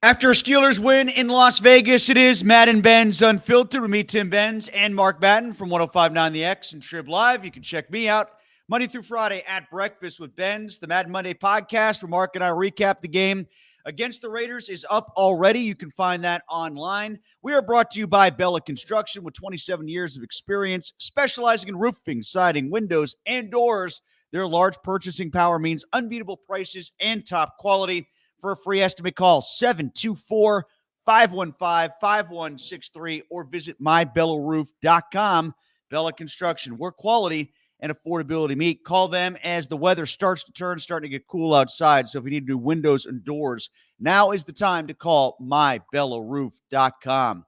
After a Steelers win in Las Vegas, it is Madden and Benz Unfiltered with me, Tim Benz, and Mark Madden from 105.9 The X and Trib Live. You can check me out Monday through Friday at Breakfast with Benz. The Madden Monday podcast where Mark and I recap the game against the Raiders is up already. You can find that online. We are brought to you by Bella Construction with 27 years of experience, specializing in roofing, siding, windows, and doors. Their large purchasing power means unbeatable prices and top quality. For a free estimate, call 724-515-5163 or visit mybellaRoof.com. Bella Construction, where quality and affordability meet. Call them as the weather starts to turn, starting to get cool outside. So if you need new windows and doors, now is the time to call mybellaRoof.com.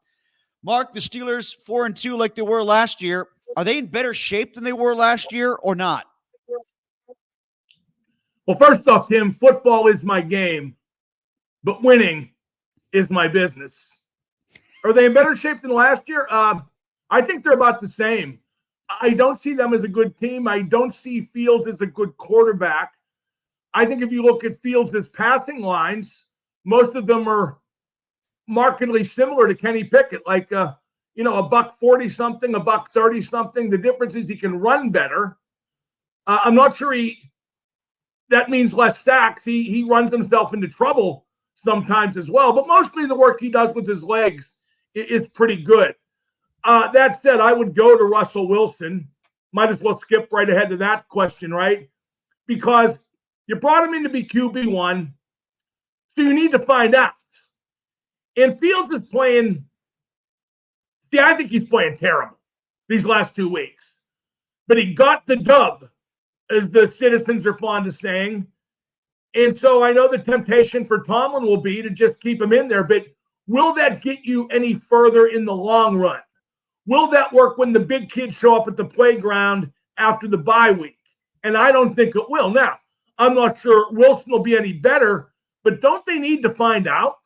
Mark, the Steelers 4-2 like they were last year. Are they in better shape than they were last year or not? Well, first off, Tim, football is my game, but winning is my business. Are they in better shape than last year? I think they're about the same. I don't see them as a good team. I don't see Fields as a good quarterback. I think if you look at Fields' passing lines, most of them are markedly similar to Kenny Pickett, like a buck 40-something, a buck 30-something. The difference is he can run better. I'm not sure that means less sacks. He runs himself into trouble sometimes as well, but mostly the work he does with his legs is pretty good. That said, I would go to Russell Wilson. Might as well skip right ahead to that question, right? Because you brought him in to be QB1, so you need to find out. And Fields is playing, I think he's playing terrible these last 2 weeks. But he got the dub, as the citizens are fond of saying. And so I know the temptation for Tomlin will be to just keep him in there, but will that get you any further in the long run? Will that work when the big kids show up at the playground after the bye week? And I don't think it will. Now, I'm not sure Wilson will be any better, but don't they need to find out?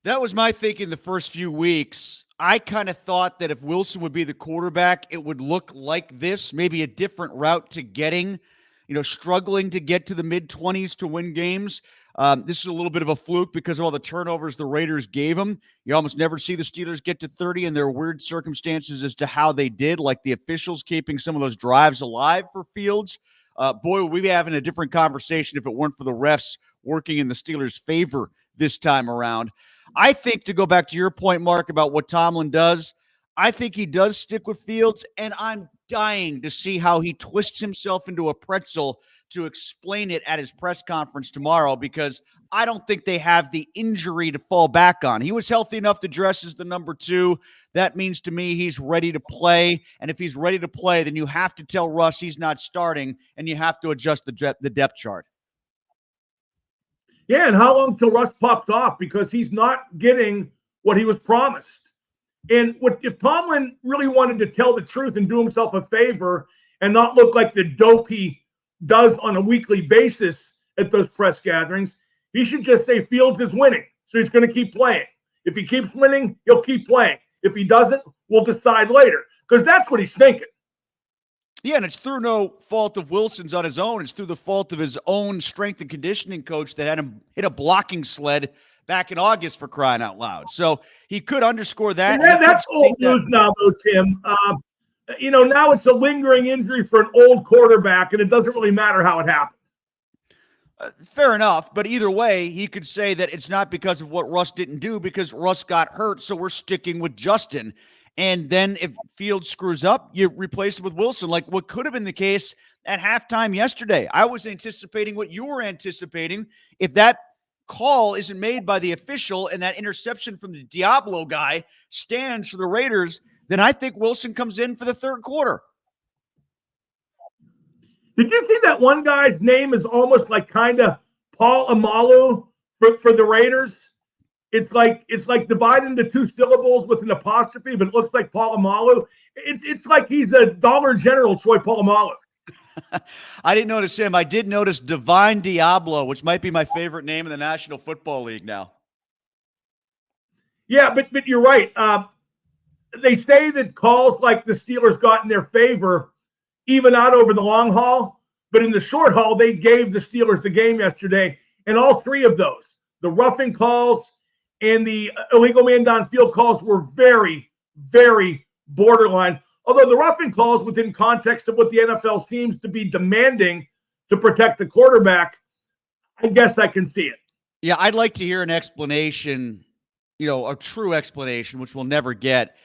That was my thinking the first few weeks. I kind of thought that if Wilson would be the quarterback, it would look like this, maybe a different route to getting, struggling to get to the mid-20s to win games. This is a little bit of a fluke because of all the turnovers the Raiders gave them. You almost never see the Steelers get to 30, and there are weird circumstances as to how they did, like the officials keeping some of those drives alive for Fields. Boy, would we be having a different conversation if it weren't for the refs working in the Steelers' favor this time around. I think, to go back to your point, Mark, about what Tomlin does, I think he does stick with Fields, and I'm dying to see how he twists himself into a pretzel to explain it at his press conference tomorrow, because I don't think they have the injury to fall back on. He was healthy enough to dress as the number 2. That means to me he's ready to play, and if he's ready to play, then you have to tell Russ he's not starting, and you have to adjust the depth chart. Yeah, and how long till Russ pops off? Because he's not getting what he was promised. And if Tomlin really wanted to tell the truth and do himself a favor and not look like the dope he does on a weekly basis at those press gatherings, he should just say Fields is winning, so he's going to keep playing. If he keeps winning, he'll keep playing. If he doesn't, we'll decide later, because that's what he's thinking. Yeah, and it's through no fault of Wilson's on his own. It's through the fault of his own strength and conditioning coach that had him hit a blocking sled back in August, for crying out loud. So he could underscore that. Yeah, that's old news now, though, Tim. Now it's a lingering injury for an old quarterback, and it doesn't really matter how it happened. Fair enough, but either way, he could say that it's not because of what Russ didn't do, because Russ got hurt, so we're sticking with Justin. And then if Fields screws up, you replace it with Wilson, like what could have been the case at halftime yesterday. I was anticipating what you were anticipating. If that call isn't made by the official and that interception from the Diablo guy stands for the Raiders, then I think Wilson comes in for the third quarter. Did you see that one guy's name is almost like kind of Paul Amalu for the Raiders? It's like divided into 2 syllables with an apostrophe, but it looks like Paul Amalu. It's like he's a Dollar General Troy Polamalu. I didn't notice him. I did notice Divine Diablo, which might be my favorite name in the National Football League now. Yeah, but you're right. They say that calls like the Steelers got in their favor even out over the long haul, but in the short haul, they gave the Steelers the game yesterday, and all 3 of those, the roughing calls and the illegal man downfield calls were very, very borderline. Although the roughing calls within context of what the NFL seems to be demanding to protect the quarterback, I guess I can see it. Yeah, I'd like to hear an explanation, a true explanation, which we'll never get.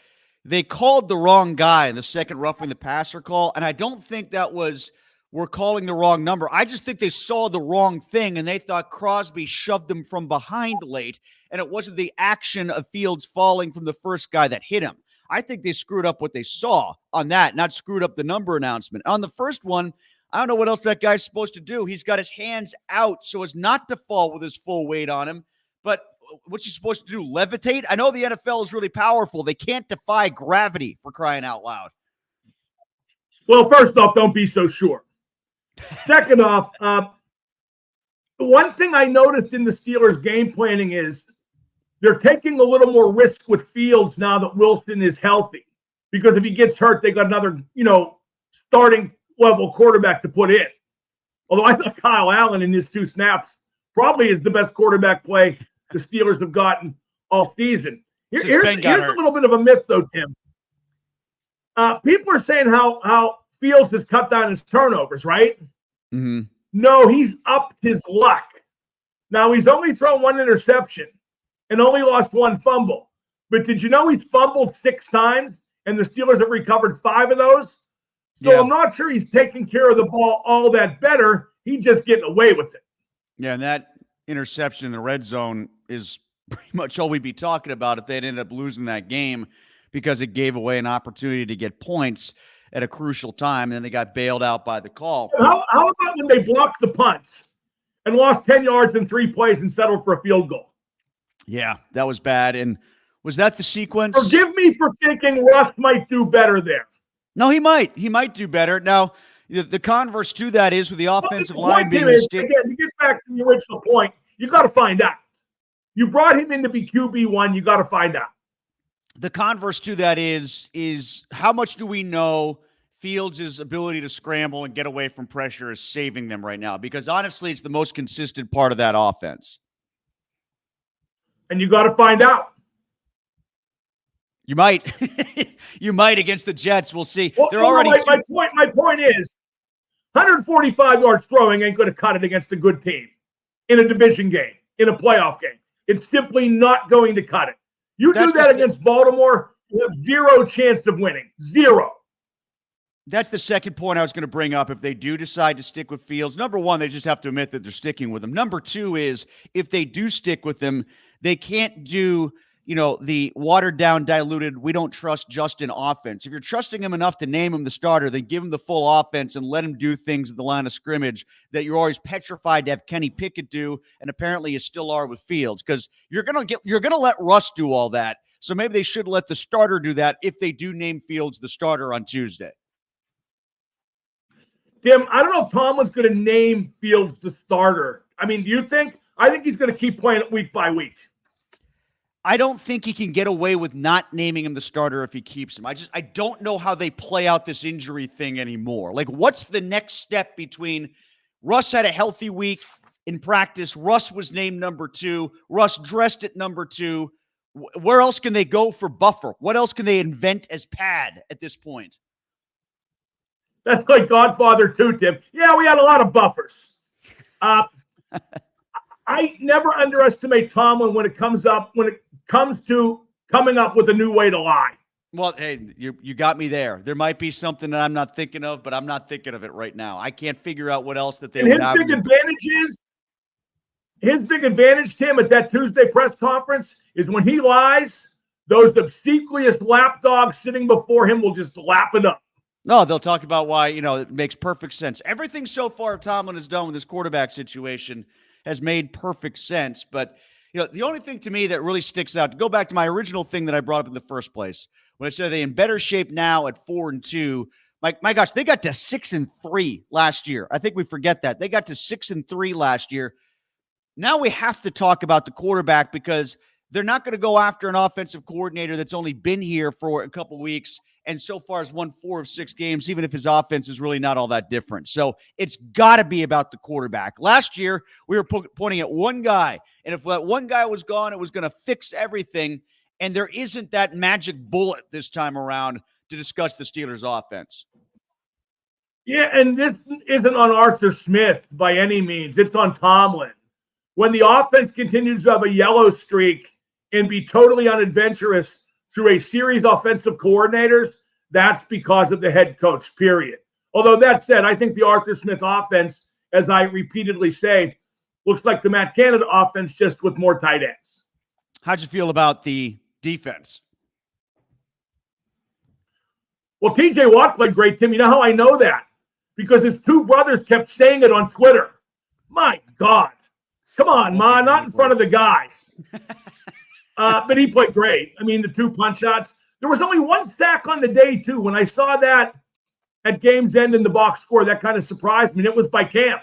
They called the wrong guy in the second roughing the passer call, and I don't think that was we're calling the wrong number. I just think they saw the wrong thing, and they thought Crosby shoved him from behind late, and it wasn't the action of Fields falling from the first guy that hit him. I think they screwed up what they saw on that, not screwed up the number announcement. On the first one, I don't know what else that guy's supposed to do. He's got his hands out so as not to fall with his full weight on him, but what's he supposed to do, levitate? I know the NFL is really powerful. They can't defy gravity, for crying out loud. Well, first off, don't be so sure. Second off, one thing I noticed in the Steelers' game planning is they're taking a little more risk with Fields now that Wilson is healthy. Because if he gets hurt, they got another, starting level quarterback to put in. Although I thought Kyle Allen in his 2 snaps probably is the best quarterback play the Steelers have gotten all season. Here's a little bit of a myth, though, Tim. People are saying how Fields has cut down his turnovers, right? Mm-hmm. No, he's upped his luck. Now, he's only thrown 1 interception and only lost 1 fumble. But did you know he's fumbled 6 times, and the Steelers have recovered 5 of those? So yeah. I'm not sure he's taking care of the ball all that better. He's just getting away with it. Yeah, and that interception in the red zone is pretty much all we'd be talking about if they'd ended up losing that game, because it gave away an opportunity to get points at a crucial time, and then they got bailed out by the call. How about when they blocked the punts and lost 10 yards in 3 plays and settled for a field goal? Yeah, that was bad. And was that the sequence? Forgive me for thinking Russ might do better there. No, he might. He might do better. Now, the converse to that is with the offensive line being again, to get back to the original point, you got to find out. You brought him in to be QB1. You got to find out. The converse to that is how much do we know Fields' ability to scramble and get away from pressure is saving them right now? Because honestly, it's the most consistent part of that offense. And you got to find out. You might. You might against the Jets. We'll see. Well, They're already my point is 145 yards throwing ain't going to cut it against a good team in a division game, in a playoff game. It's simply not going to cut it. You do that against Baltimore, you have 0 chance of winning. 0. That's the second point I was going to bring up. If they do decide to stick with Fields, number one, they just have to admit that they're sticking with him. Number two is if they do stick with him, they can't do, the watered down, diluted, we don't trust Justin offense. If you're trusting him enough to name him the starter, then give him the full offense and let him do things at the line of scrimmage that you're always petrified to have Kenny Pickett do, and apparently you still are with Fields, because you're gonna let Russ do all that. So maybe they should let the starter do that if they do name Fields the starter on Tuesday. Tim, I don't know if Tomlin's going to name Fields the starter. I mean, do you think? I think he's going to keep playing it week by week. I don't think he can get away with not naming him the starter if he keeps him. I don't know how they play out this injury thing anymore. Like, what's the next step between Russ had a healthy week in practice, Russ was named number 2, Russ dressed at number 2. Where else can they go for buffer? What else can they invent as pad at this point? That's like Godfather 2, Tim. Yeah, we had a lot of buffers. I never underestimate Tomlin when it comes to coming up with a new way to lie. Well, hey, you got me there. There might be something that I'm not thinking of, but I'm not thinking of it right now. I can't figure out what else that they would have. His big advantage, Tim, at that Tuesday press conference is when he lies, those obsequious lapdogs sitting before him will just lap it up. No, they'll talk about why, it makes perfect sense. Everything so far Tomlin has done with this quarterback situation has made perfect sense. But, the only thing to me that really sticks out, to go back to my original thing that I brought up in the first place, when I said they're in better shape now at 4-2, my gosh, they got to 6-3 last year. I think we forget that. They got to 6-3 last year. Now we have to talk about the quarterback, because they're not going to go after an offensive coordinator that's only been here for a couple weeks and so far has won 4 of 6 games, even if his offense is really not all that different. So it's got to be about the quarterback. Last year, we were pointing at one guy, and if that one guy was gone, it was going to fix everything, and there isn't that magic bullet this time around to discuss the Steelers' offense. Yeah, and this isn't on Arthur Smith by any means. It's on Tomlin. When the offense continues to have a yellow streak and be totally unadventurous through a series of offensive coordinators, that's because of the head coach, period. Although that said, I think the Arthur Smith offense, as I repeatedly say, looks like the Matt Canada offense just with more tight ends. How'd you feel about the defense? Well, TJ Watt played great, Tim. You know how I know that? Because his 2 brothers kept saying it on Twitter. My God. Come on, Ma, not in front of the guys. But he played great. I mean, the 2 punch shots. There was only 1 sack on the day, too. When I saw that at game's end in the box score, that kind of surprised me. And it was by Cam.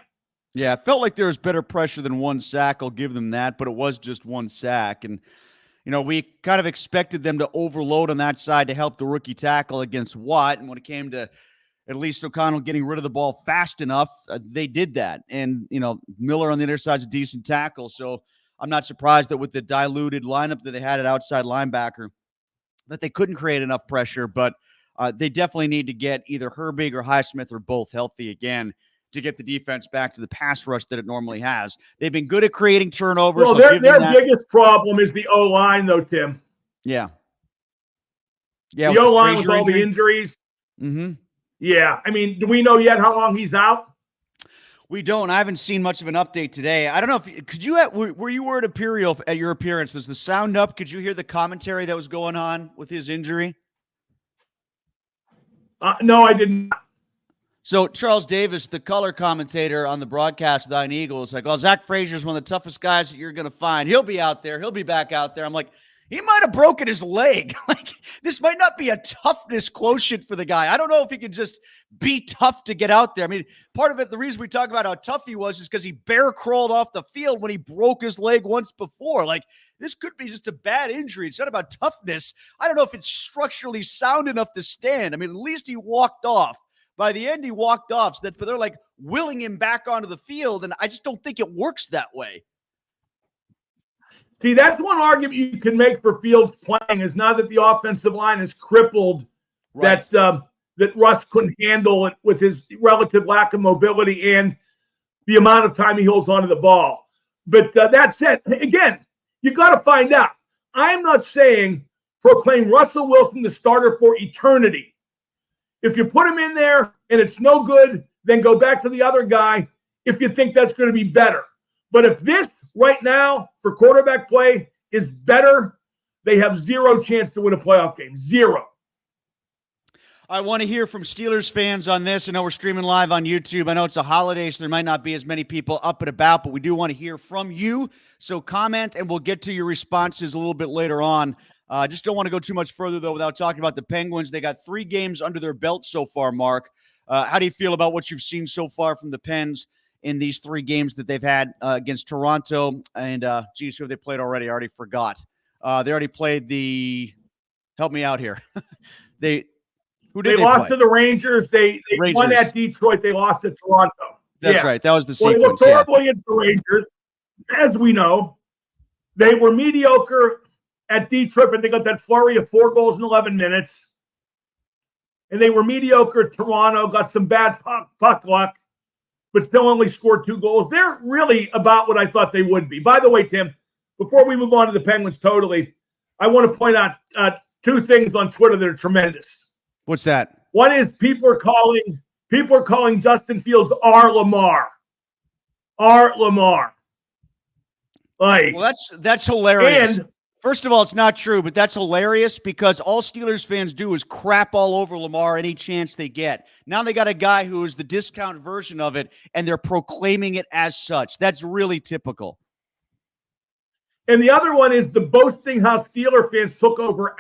Yeah, it felt like there was better pressure than 1 sack. I'll give them that, but it was just 1 sack. And, we kind of expected them to overload on that side to help the rookie tackle against Watt. And when it came to at least O'Connell getting rid of the ball fast enough, they did that. And, Miller on the other side is a decent tackle. So I'm not surprised that with the diluted lineup that they had at outside linebacker, that they couldn't create enough pressure. But they definitely need to get either Herbig or Highsmith or both healthy again to get the defense back to the pass rush that it normally has. They've been good at creating turnovers. Well, their biggest problem is the O-line, though, Tim. Yeah. Yeah. The O-line with all the injuries. Mm-hmm. Yeah. I mean, do we know yet how long he's out? We don't. I haven't seen much of an update today. I don't know if were you at Imperial at your appearance? Was the sound up? Could you hear the commentary that was going on with his injury? No, I didn't. So Charles Davis, the color commentator on the broadcast of the Iron Eagles, like, "Oh, Zach Frazier is one of the toughest guys that you're going to find. He'll be out there. He'll be back out there." I'm like, he might have broken his leg. Like, this might not be a toughness quotient for the guy. I don't know if he can just be tough to get out there. I mean, part of it, the reason we talk about how tough he was is because he bear crawled off the field when he broke his leg once before. Like, this could be just a bad injury. It's not about toughness. I don't know if it's structurally sound enough to stand. I mean, at least he walked off. By the end, he walked off. So they're like willing him back onto the field, and I just don't think it works that way. See, that's one argument you can make for Fields playing is now that the offensive line is crippled, right, that Russ couldn't handle it with his relative lack of mobility and the amount of time he holds onto the ball. But that said, again, you got to find out. I'm not saying proclaim Russell Wilson the starter for eternity. If you put him in there and it's no good, then go back to the other guy if you think that's going to be better. But if this right now for quarterback play is better, they have 0 chance to win a playoff game. 0. I want to hear from Steelers fans on this. I know we're streaming live on YouTube. I know it's a holiday, so there might not be as many people up and about, but we do want to hear from you. So comment, and we'll get to your responses a little bit later on. Just don't want to go too much further, though, without talking about the Penguins. They got 3 games under their belt so far, Mark. How do you feel about what you've seen so far from the Pens in these 3 games that they've had against Toronto? And, who have they played already? I already forgot. They already played help me out here. They lost to the Rangers. They won at Detroit. They lost to Toronto. That's right. That was the sequence. They looked horrible against the Rangers, as we know. They were mediocre at Detroit, but they got that flurry of 4 goals in 11 minutes. And they were mediocre at Toronto, got some bad puck luck, but still only scored 2 goals. They're really about what I thought they would be. By the way, Tim, before we move on to the Penguins totally, I want to point out 2 things on Twitter that are tremendous. What's that? One is people are calling Justin Fields R. Lamar. R. Lamar. Like, well, that's hilarious. And first of all, it's not true, but that's hilarious because all Steelers fans do is crap all over Lamar any chance they get. Now they got a guy who is the discount version of it, and they're proclaiming it as such. That's really typical. And the other one is the boasting how Steeler fans took over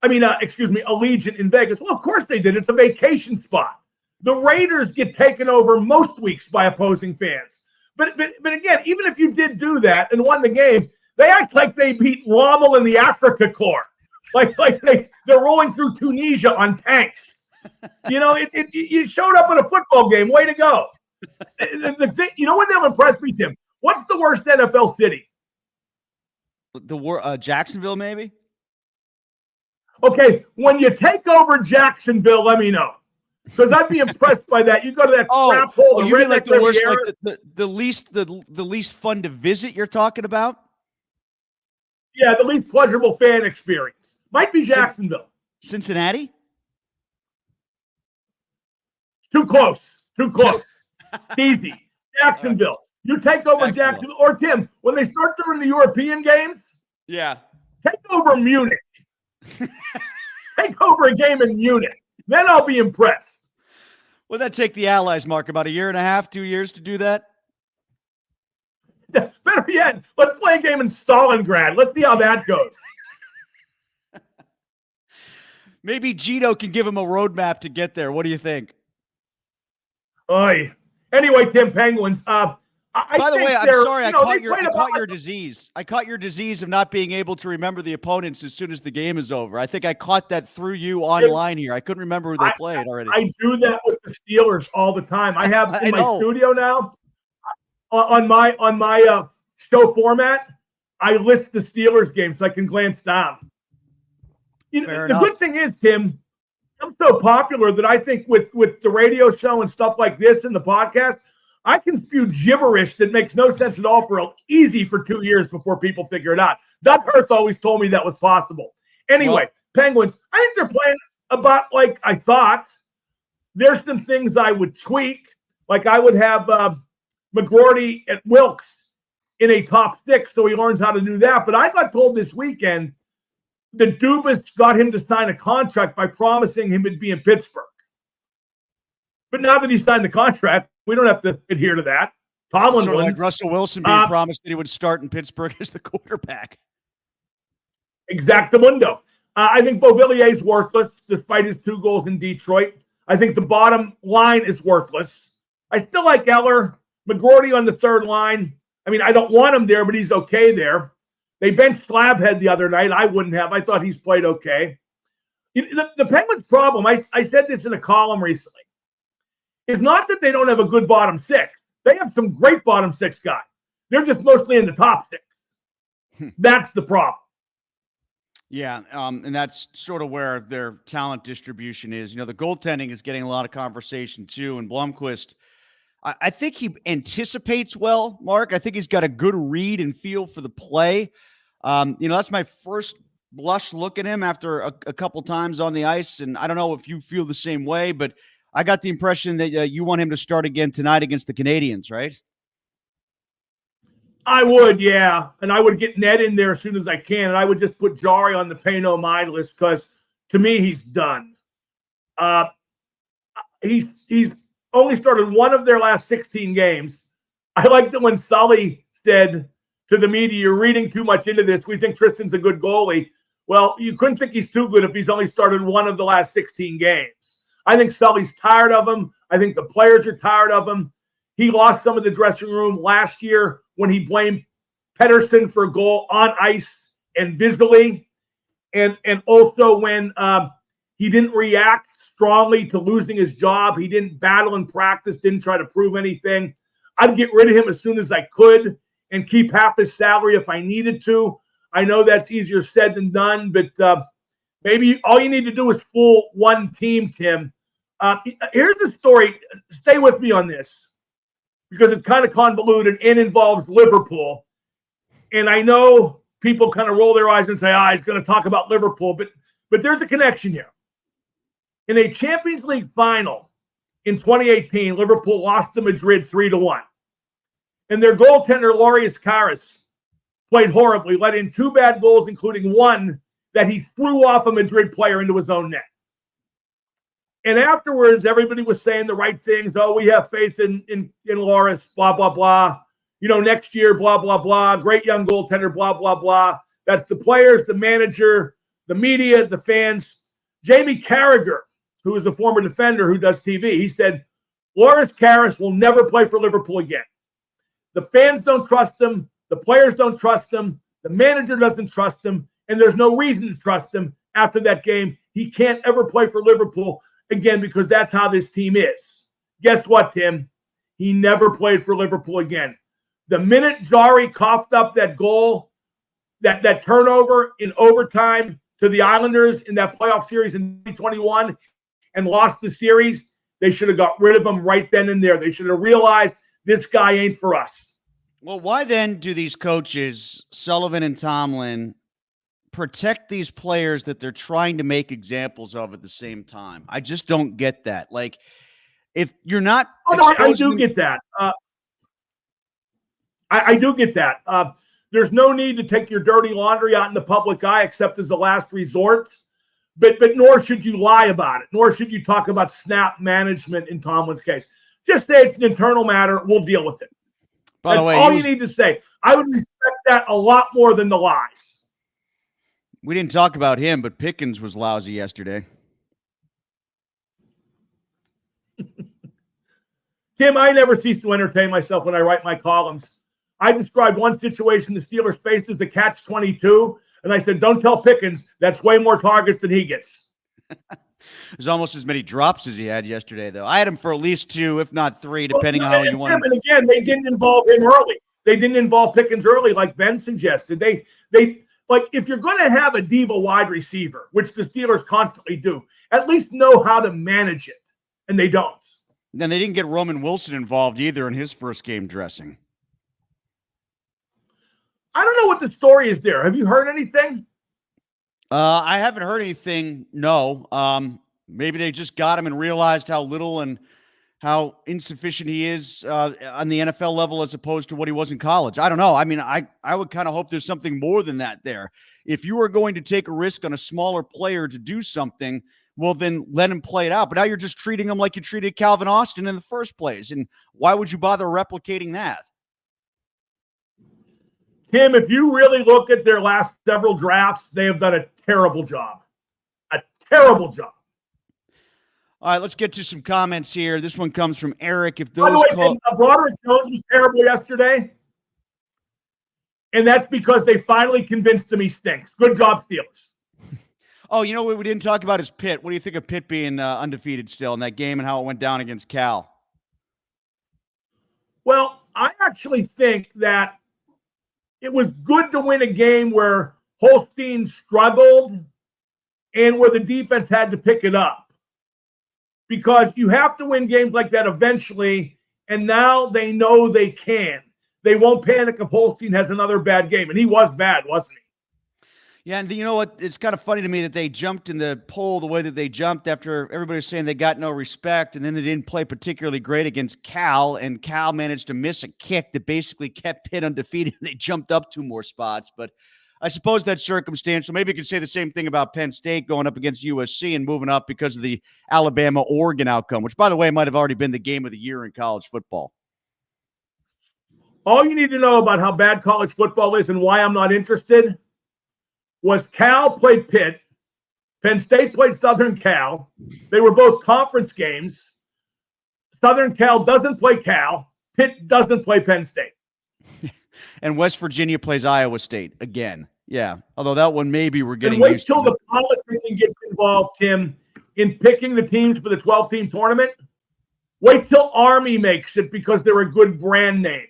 Allegiant in Vegas. Well, of course they did. It's a vacation spot. The Raiders get taken over most weeks by opposing fans. But again, even if you did do that and won the game, they act like they beat Rommel in the Africa Corps. like they're rolling through Tunisia on tanks. You showed up at a football game. Way to go. The thing, what they'll impress me, Tim? What's the worst NFL city? Jacksonville, maybe? Okay, when you take over Jacksonville, let me know. Because I'd be impressed by that. You go to that crap hole. You mean like the worst, like the least fun to visit you're talking about? Yeah, the least pleasurable fan experience. Might be Jacksonville. Cincinnati? Too close. Easy. Jacksonville. You take over Jacksonville. Or, Tim, when they start doing the European games, take over Munich. Take over a game in Munich. Then I'll be impressed. Would that take the Allies, Mark, about a year and a half, 2 years to do that? Better yet, let's play a game in Stalingrad. Let's see how that goes. Maybe Gino can give him a roadmap to get there. What do you think? Oy. Anyway, Tim, Penguins. By the way, I'm sorry. I caught your disease. I caught your disease of not being able to remember the opponents as soon as the game is over. I think I caught that through you online here. I couldn't remember who they played already. I do that with the Steelers all the time. I have in my studio now, on my show format, I list the Steelers games so I can glance down. The good thing is, Tim, I'm so popular that I think with the radio show and stuff like this and the podcast, I can spew gibberish that makes no sense at all easy for 2 years before people figure it out. Doug Hurst always told me that was possible. Anyway, Penguins, I think they're playing about like I thought. There's some things I would tweak. Like I would have McGroarty at Wilkes in a top 6 so he learns how to do that. But I got told this weekend that Dubas got him to sign a contract by promising him he'd be in Pittsburgh. But now that he signed the contract, we don't have to adhere to that. Tomlin sort of like Russell Wilson being promised that he would start in Pittsburgh as the quarterback. Exactamundo. I think Beauvillier's worthless, despite his 2 goals in Detroit. I think the bottom line is worthless. I still like Eller. McGroarty on the 3rd line. I mean, I don't want him there, but he's okay there. They benched Slabhead the other night. I wouldn't have. I thought he's played okay. The Penguins' problem, I said this in a column recently, is not that they don't have a good bottom 6. They have some great bottom 6 guys. They're just mostly in the top 6. That's the problem. Yeah, and that's sort of where their talent distribution is. The goaltending is getting a lot of conversation too. And Blomqvist, I think he anticipates well, Mark. I think he's got a good read and feel for the play. That's my first blush look at him after a couple times on the ice. And I don't know if you feel the same way, but I got the impression that you want him to start again tonight against the Canadians, right? I would, yeah. And I would get Ned in there as soon as I can. And I would just put Jari on the pay no mind list because to me, he's done. He's only started one of their last 16 games. I liked it when Sully said to the media, "You're reading too much into this. We think Tristan's a good goalie." Well, you couldn't think he's too good if he's only started one of the last 16 games. I think Sully's tired of him. I think the players are tired of him. He lost some of the dressing room last year when he blamed Pedersen for a goal on ice and visually. And also when he didn't react strongly to losing his job. He didn't battle in practice, didn't try to prove anything. I'd get rid of him as soon as I could and keep half his salary if I needed to. I know that's easier said than done, but maybe all you need to do is fool one team, Tim. Here's the story. Stay with me on this because it's kind of convoluted and involves Liverpool. And I know people kind of roll their eyes and say, he's going to talk about Liverpool, but there's a connection here. In a Champions League final in 2018, Liverpool lost to Madrid 3-1. And their goaltender, Loris Karius, played horribly, let in 2 bad goals, including one that he threw off a Madrid player into his own net. And afterwards, everybody was saying the right things. Oh, we have faith in Loris, blah, blah, blah. Next year, blah, blah, blah. Great young goaltender, blah, blah, blah. That's the players, the manager, the media, the fans. Jamie Carragher, who is a former defender who does TV, he said, Loris Karius will never play for Liverpool again. The fans don't trust him. The players don't trust him. The manager doesn't trust him. And there's no reason to trust him after that game he can't ever play for Liverpool again because that's how this team is. Guess what, Tim? He never played for Liverpool again. The minute Jari coughed up that goal, that turnover in overtime to the Islanders in that playoff series in 2021 and lost the series, they should have got rid of him right then and there. They should have realized this guy ain't for us. Well, why then do these coaches, Sullivan and Tomlin, protect these players that they're trying to make examples of at the same time? I just don't get that. Like, if you're not I do get that. I do get that. There's no need to take your dirty laundry out in the public eye except as a last resort. But nor should you lie about it. Nor should you talk about snap management in Tomlin's case. Just say it's an internal matter. We'll deal with it. By the way, all you need to say. I would respect that a lot more than the lies. We didn't talk about him, but Pickens was lousy yesterday. Tim, I never cease to entertain myself when I write my columns. I described one situation the Steelers faced as the catch-22, and I said, don't tell Pickens that's way more targets than he gets. There's almost as many drops as he had yesterday, though. I had him for at least 2, if not 3, depending on how you want. And again, they didn't involve him early. They didn't involve Pickens early, like Ben suggested. They like if you're going to have a diva wide receiver, which the Steelers constantly do, at least know how to manage it, and they don't. And they didn't get Roman Wilson involved either in his first game dressing. I don't know what the story is there. Have you heard anything? I haven't heard anything. No. Maybe they just got him and realized how little and how insufficient he is on the NFL level as opposed to what he was in college. I don't know. I mean, I would kind of hope there's something more than that there. If you are going to take a risk on a smaller player to do something, well, then let him play it out. But now you're just treating him like you treated Calvin Austin in the first place. And why would you bother replicating that? Tim, if you really look at their last several drafts, they have done a terrible job. A terrible job. All right, let's get to some comments here. This one comes from Eric. If By those the way, Broderick Jones was terrible yesterday. And that's because they finally convinced him he stinks. Good job, Steelers. Oh, you know what we didn't talk about is Pitt. What do you think of Pitt being undefeated still in that game and how it went down against Cal? Well, I actually think that it was good to win a game where Holstein struggled and where the defense had to pick it up. Because you have to win games like that eventually, and now they know they can. They won't panic if Holstein has another bad game, and he was bad, wasn't he? Yeah, and you know what? It's kind of funny to me that they jumped in the poll the way that they jumped after everybody was saying they got no respect, and then they didn't play particularly great against Cal, and Cal managed to miss a kick that basically kept Pitt undefeated, and they jumped up 2 more spots. But I suppose that's circumstantial. Maybe you could say the same thing about Penn State going up against USC and moving up because of the Alabama-Oregon outcome, which, by the way, might have already been the game of the year in college football. All you need to know about how bad college football is and why I'm not interested was Cal played Pitt, Penn State played Southern Cal. They were both conference games. Southern Cal doesn't play Cal. Pitt doesn't play Penn State. And West Virginia plays Iowa State again. Yeah, although that one maybe we're getting wait used to. till the politicking gets involved, Tim, in picking the teams for the 12-team tournament. Wait till Army makes it because they're a good brand name.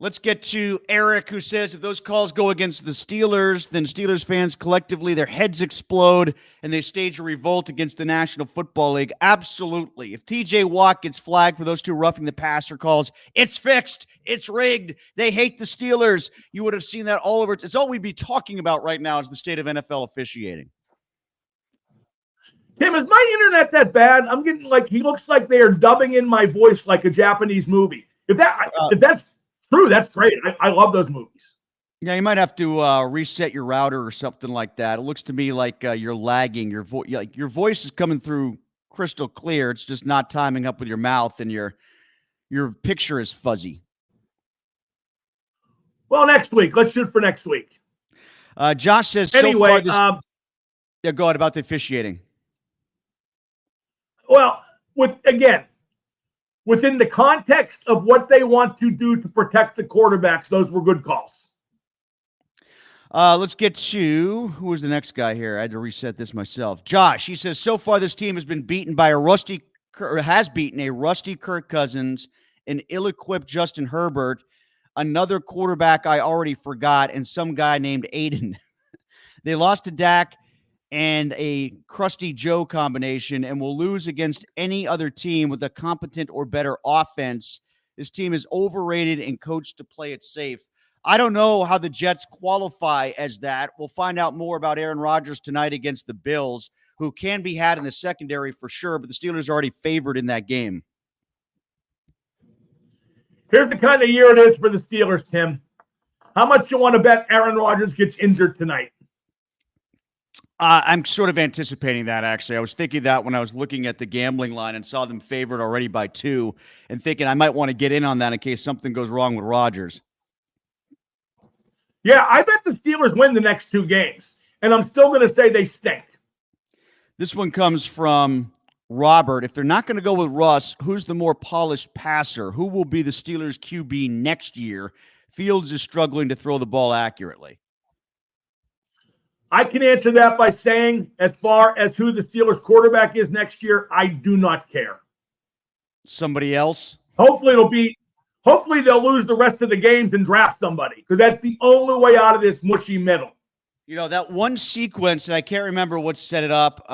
Let's get to Eric, who says if those calls go against the Steelers, then Steelers fans collectively, their heads explode and they stage a revolt against the National Football League. Absolutely. If TJ Watt gets flagged for those 2 roughing the passer calls, it's fixed. It's rigged. They hate the Steelers. You would have seen that all over. It's all we'd be talking about right now is the state of NFL officiating. Tim, is my internet that bad? I'm getting he looks like they are dubbing in my voice like a Japanese movie. If that's true, that's great. I love those movies. Yeah, you might have to reset your router or something like that. It looks to me like you're lagging. Your voice is coming through crystal clear. It's just not timing up with your mouth, and your picture is fuzzy. Well, next week. Let's shoot for next week. Josh says, anyway, so far yeah, go ahead about the officiating. Well, within the context of what they want to do to protect the quarterbacks, those were good calls. Let's get to who was the next guy here. I had to reset this myself. Josh, he says, so far this team has beaten a rusty Kirk Cousins, an ill-equipped Justin Herbert, another quarterback I already forgot, and some guy named Aiden. They lost to Dak and a crusty Joe combination and will lose against any other team with a competent or better offense. This team is overrated and coached to play it safe. I don't know how the Jets qualify as that. We'll find out more about Aaron Rodgers tonight against the Bills, who can be had in the secondary for sure, but the Steelers are already favored in that game. Here's the kind of year it is for the Steelers, Tim. How much you want to bet Aaron Rodgers gets injured tonight? I'm sort of anticipating that, actually. I was thinking that when I was looking at the gambling line and saw them favored already by 2 and thinking I might want to get in on that in case something goes wrong with Rodgers. Yeah, I bet the Steelers win the next 2 games, and I'm still going to say they stink. This one comes from Robert. If they're not going to go with Russ, who's the more polished passer? Who will be the Steelers' QB next year? Fields is struggling to throw the ball accurately. I can answer that by saying, as far as who the Steelers quarterback is next year, I do not care. Somebody else? Hopefully they'll lose the rest of the games and draft somebody, because that's the only way out of this mushy middle. You know, that one sequence, and I can't remember what set it up,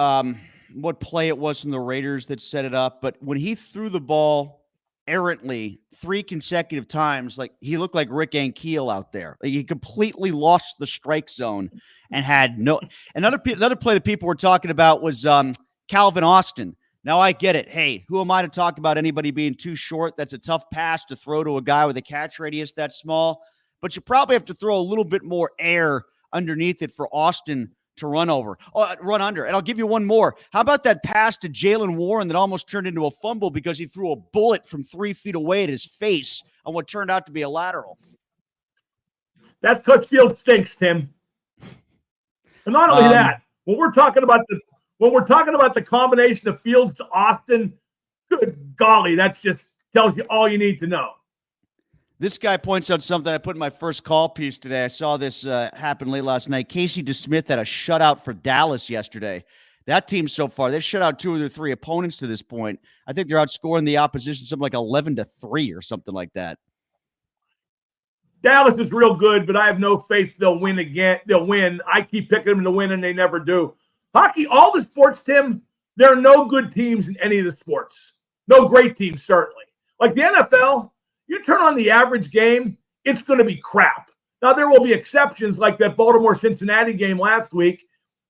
what play it was from the Raiders that set it up, but when he threw the ball errantly 3 consecutive times, like he looked like Rick Ankiel out there. Like, he completely lost the strike zone and had no. Another play that people were talking about was Calvin Austin. Now I get it. Hey, who am I to talk about anybody being too short? That's a tough pass to throw to a guy with a catch radius that small, but you probably have to throw a little bit more air underneath it for Austin to run under. And I'll give you one more. How about that pass to Jalen Warren that almost turned into a fumble because he threw a bullet from 3 feet away at his face on what turned out to be a lateral? That's because Field stinks, Tim. And not only that, when we're talking about the combination of Fields to Austin, good golly, that just tells you all you need to know. This guy points out something I put in my first call piece today. I saw this happen late last night. Casey DeSmith had a shutout for Dallas yesterday. That team so far, they've shut out 2 of their 3 opponents to this point. I think they're outscoring the opposition something like 11-3 or something like that. Dallas is real good, but I have no faith they'll win again. They'll win. I keep picking them to win, and they never do. Hockey, all the sports, Tim, there are no good teams in any of the sports. No great teams, certainly. Like the NFL, you turn on the average game, it's going to be crap. Now, there will be exceptions like that Baltimore-Cincinnati game last week,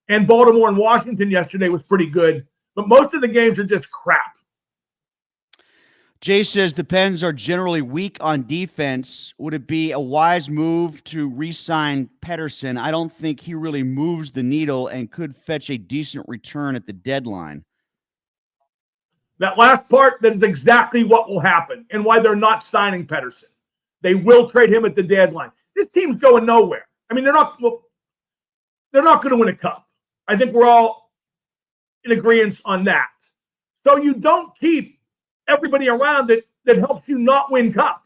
and Baltimore and Washington yesterday was pretty good. But most of the games are just crap. Jay says the Pens are generally weak on defense. Would it be a wise move to re-sign Pedersen? I don't think he really moves the needle and could fetch a decent return at the deadline. That last part, that is exactly what will happen and why they're not signing Pedersen. They will trade him at the deadline. This team's going nowhere. I mean, they're not going to win a cup. I think we're all in agreement on that. So you don't keep everybody around that helps you not win cups.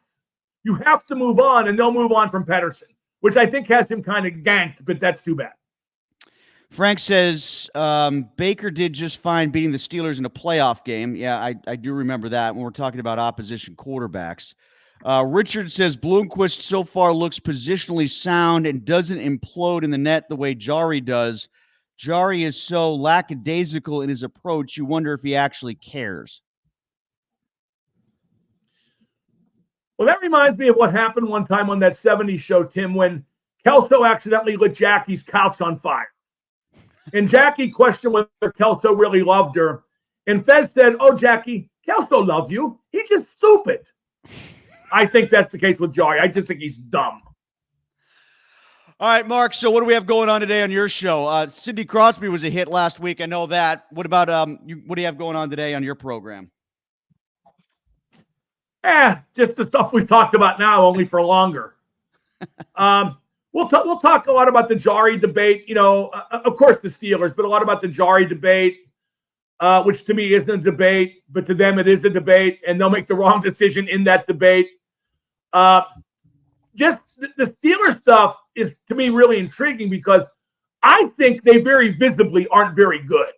You have to move on, and they'll move on from Pedersen, which I think has him kind of ganked, but that's too bad. Frank says Baker did just fine beating the Steelers in a playoff game. Yeah, I do remember that when we're talking about opposition quarterbacks. Richard says Bloomquist so far looks positionally sound and doesn't implode in the net the way Jari does. Jari is so lackadaisical in his approach, you wonder if he actually cares. Well, that reminds me of what happened one time on that 70s show, Tim, when Kelso accidentally lit Jackie's couch on fire. And Jackie questioned whether Kelso really loved her. And Fez said, "Oh, Jackie, Kelso loves you. He's just stupid." I think that's the case with Jari. I just think he's dumb. All right, Mark, so what do we have going on today on your show? Sidney Crosby was a hit last week. I know that. What about what do you have going on today on your program? Just the stuff we've talked about now, only for longer. We'll talk a lot about the Jari debate. You know, of course the Steelers, but a lot about the Jari debate, which to me isn't a debate, but to them it is a debate, and they'll make the wrong decision in that debate. just the Steelers stuff is, to me, really intriguing because I think they very visibly aren't very good.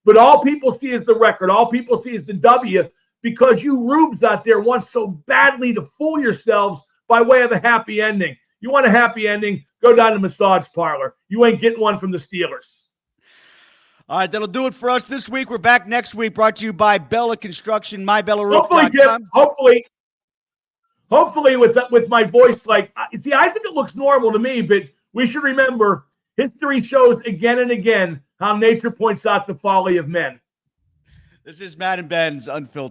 But all people see is the record. All people see is the W because you rubes out there want so badly to fool yourselves by way of a happy ending. You want a happy ending, go down to the massage parlor. You ain't getting one from the Steelers. All right, that'll do it for us this week. We're back next week, brought to you by Bella Construction, Hopefully, mybellaRoof.com. Tim, hopefully with my voice, like, see, I think it looks normal to me, but we should remember history shows again and again how nature points out the folly of men. This is Madden and Benz Unfiltered.